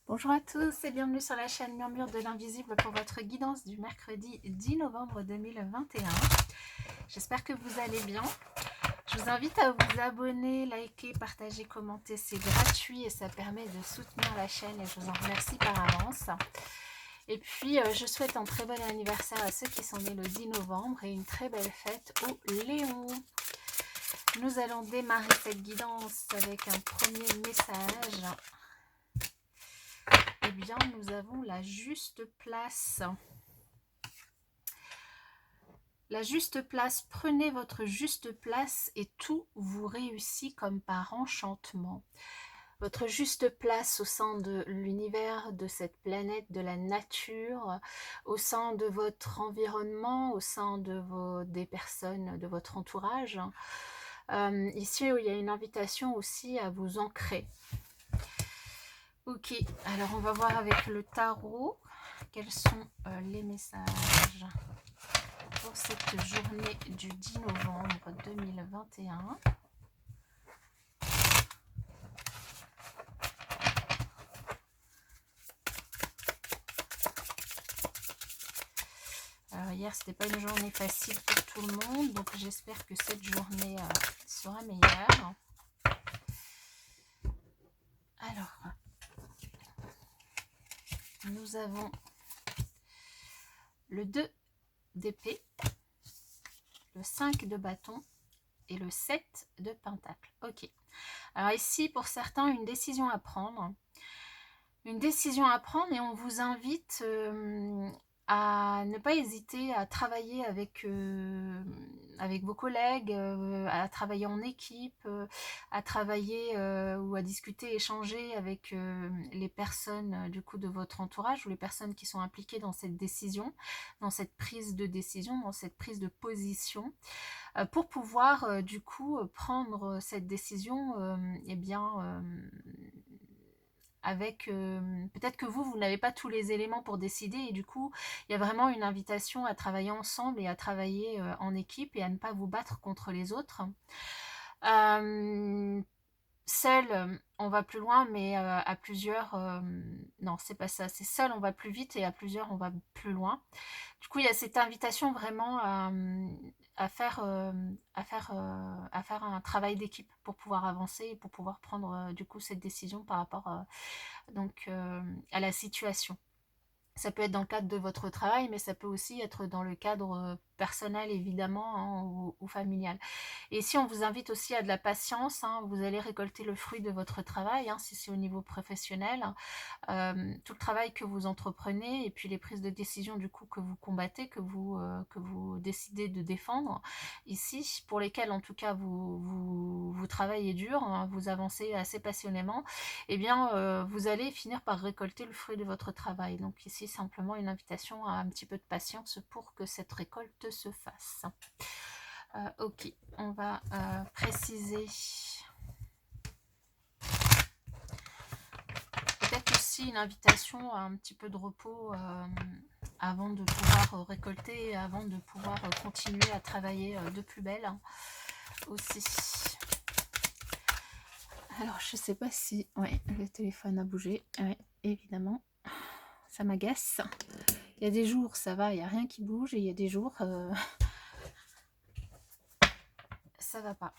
Bonjour à tous et bienvenue sur la chaîne Murmure de l'Invisible pour votre guidance du mercredi 10 novembre 2021. J'espère que vous allez bien. Je vous invite à vous abonner, liker, partager, commenter. C'est gratuit et ça permet de soutenir la chaîne et je vous en remercie par avance. Et puis, je souhaite un très bon anniversaire à ceux qui sont nés le 10 novembre et une très belle fête aux Léons. Nous allons démarrer cette guidance avec un premier message. Eh bien, nous avons la juste place. La juste place, prenez votre juste place et tout vous réussit comme par enchantement. Votre juste place au sein de l'univers, de cette planète, de la nature, au sein de votre environnement, au sein de des personnes de votre entourage. Ici, il y a une invitation aussi à vous ancrer. Ok, alors on va voir avec le tarot quels sont les messages pour cette journée du 10 novembre 2021. Alors hier, c'était pas une journée facile pour tout le monde, donc j'espère que cette journée sera meilleure. Alors, nous avons le 2 d'épée, le 5 de bâton et le 7 de pentacle. Ok. Alors ici, pour certains, une décision à prendre. Une décision à prendre et on vous invite à ne pas hésiter à travailler avec vos collègues, à travailler en équipe, à travailler ou à discuter, échanger avec les personnes du coup de votre entourage ou les personnes qui sont impliquées dans cette décision, dans cette prise de décision, dans cette prise de position, pour pouvoir du coup prendre cette décision eh bien avec peut-être que vous n'avez pas tous les éléments pour décider et du coup il y a vraiment une invitation à travailler ensemble et à travailler en équipe et à ne pas vous battre contre les autres. Seul on va plus loin, mais à plusieurs non, c'est pas ça, c'est seul on va plus vite et à plusieurs on va plus loin. Du coup il y a cette invitation vraiment à faire un travail d'équipe pour pouvoir avancer et pour pouvoir prendre du coup cette décision par rapport donc à la situation. Ça peut être dans le cadre de votre travail, mais ça peut aussi être dans le cadre personnel, évidemment, hein, ou familial. Et ici, on vous invite aussi à de la patience. Hein, vous allez récolter le fruit de votre travail, hein, si c'est au niveau professionnel. Tout le travail que vous entreprenez et puis les prises de décision, du coup, que vous combattez, que vous décidez de défendre. Ici, pour lesquelles, en tout cas, vous travaillez dur, hein, vous avancez assez passionnément, eh bien, vous allez finir par récolter le fruit de votre travail. Donc ici, simplement une invitation à un petit peu de patience pour que cette récolte se fasse. Ok, on va préciser peut-être aussi une invitation à un petit peu de repos avant de pouvoir récolter, avant de pouvoir continuer à travailler de plus belle hein, aussi. Alors, je sais pas si... Ouais, le téléphone a bougé. Ouais, évidemment. Ça m'agace. Il y a des jours, ça va, il n'y a rien qui bouge. Et il y a des jours, ça va pas.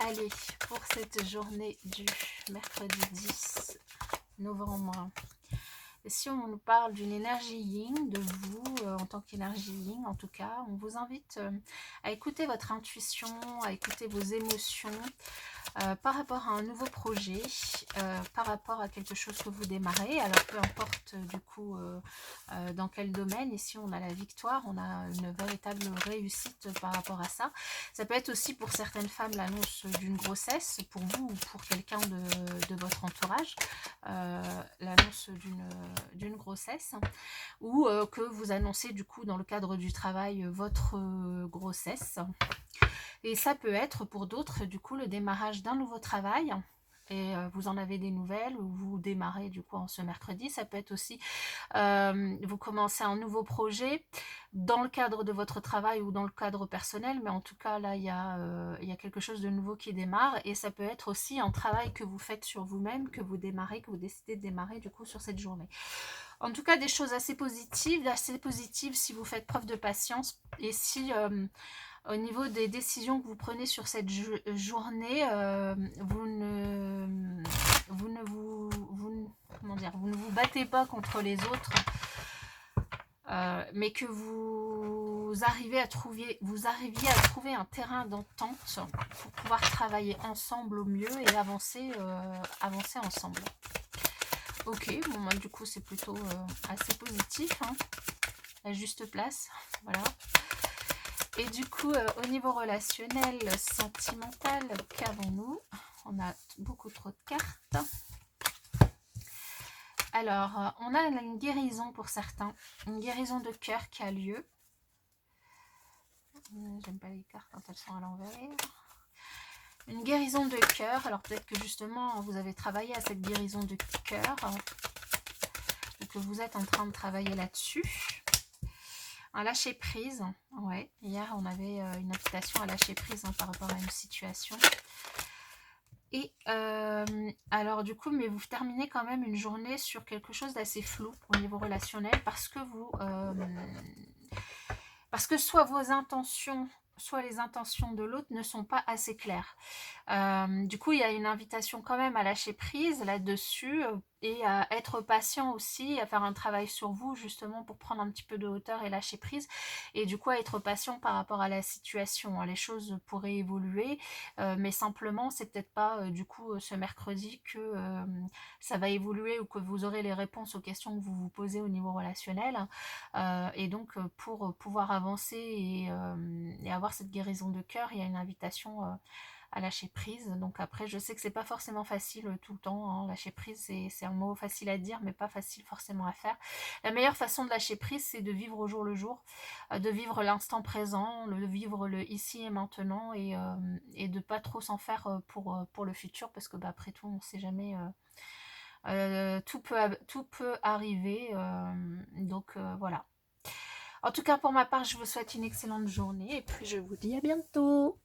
Allez, pour cette journée du mercredi 10 novembre. Et si on nous parle d'une énergie yin, de vous en tant qu'énergie yin, en tout cas, on vous invite à écouter votre intuition, à écouter vos émotions par rapport à un nouveau projet, par rapport à quelque chose que vous démarrez. Alors peu importe du coup dans quel domaine, ici on a la victoire, on a une véritable réussite par rapport à ça. Ça peut être aussi pour certaines femmes l'annonce d'une grossesse, pour vous ou pour quelqu'un de votre entourage, l'annonce d'une grossesse, ou que vous annoncez du coup dans le cadre du travail votre grossesse. Et ça peut être pour d'autres du coup le démarrage d'un nouveau travail, et vous en avez des nouvelles, ou vous démarrez du coup en ce mercredi. Ça peut être aussi vous commencez un nouveau projet dans le cadre de votre travail ou dans le cadre personnel, mais en tout cas là il y a quelque chose de nouveau qui démarre, et ça peut être aussi un travail que vous faites sur vous-même, que vous démarrez, que vous décidez de démarrer du coup sur cette journée. En tout cas, des choses assez positives si vous faites preuve de patience, et si au niveau des décisions que vous prenez sur cette journée, comment dire, vous ne vous battez pas contre les autres, mais que arriviez à trouver un terrain d'entente pour pouvoir travailler ensemble au mieux et avancer ensemble. Ok, bon, moi, du coup, c'est plutôt assez positif, hein. La juste place, voilà. Et du coup, au niveau relationnel, sentimental, qu'avons-nous? On a beaucoup trop de cartes. Alors, on a une guérison pour certains, une guérison de cœur qui a lieu. J'aime pas les cartes quand elles sont à l'envers. Une guérison de cœur. Alors peut-être que justement vous avez travaillé à cette guérison de cœur, ou que vous êtes en train de travailler là-dessus. Un lâcher prise. Ouais, hier on avait une invitation à lâcher prise par rapport à une situation. Et alors du coup, mais vous terminez quand même une journée sur quelque chose d'assez flou au niveau relationnel, parce que soit vos intentions, soit les intentions de l'autre ne sont pas assez claires. Du coup, il y a une invitation quand même à lâcher prise là-dessus, et à être patient aussi, à faire un travail sur vous justement pour prendre un petit peu de hauteur et lâcher prise, et du coup à être patient par rapport à la situation. Les choses pourraient évoluer, mais simplement c'est peut-être pas du coup ce mercredi que ça va évoluer, ou que vous aurez les réponses aux questions que vous vous posez au niveau relationnel, et donc pour pouvoir avancer et avoir cette guérison de cœur, il y a une invitation à lâcher prise. Donc après, je sais que c'est pas forcément facile tout le temps, hein. Lâcher prise, c'est un mot facile à dire, mais pas facile forcément à faire. La meilleure façon de lâcher prise, c'est de vivre au jour le jour, de vivre l'instant présent, de vivre le ici et maintenant, et de pas trop s'en faire pour le futur, parce que après tout, on sait jamais. Tout peut arriver, donc voilà. En tout cas, pour ma part, je vous souhaite une excellente journée, et puis je vous dis à bientôt.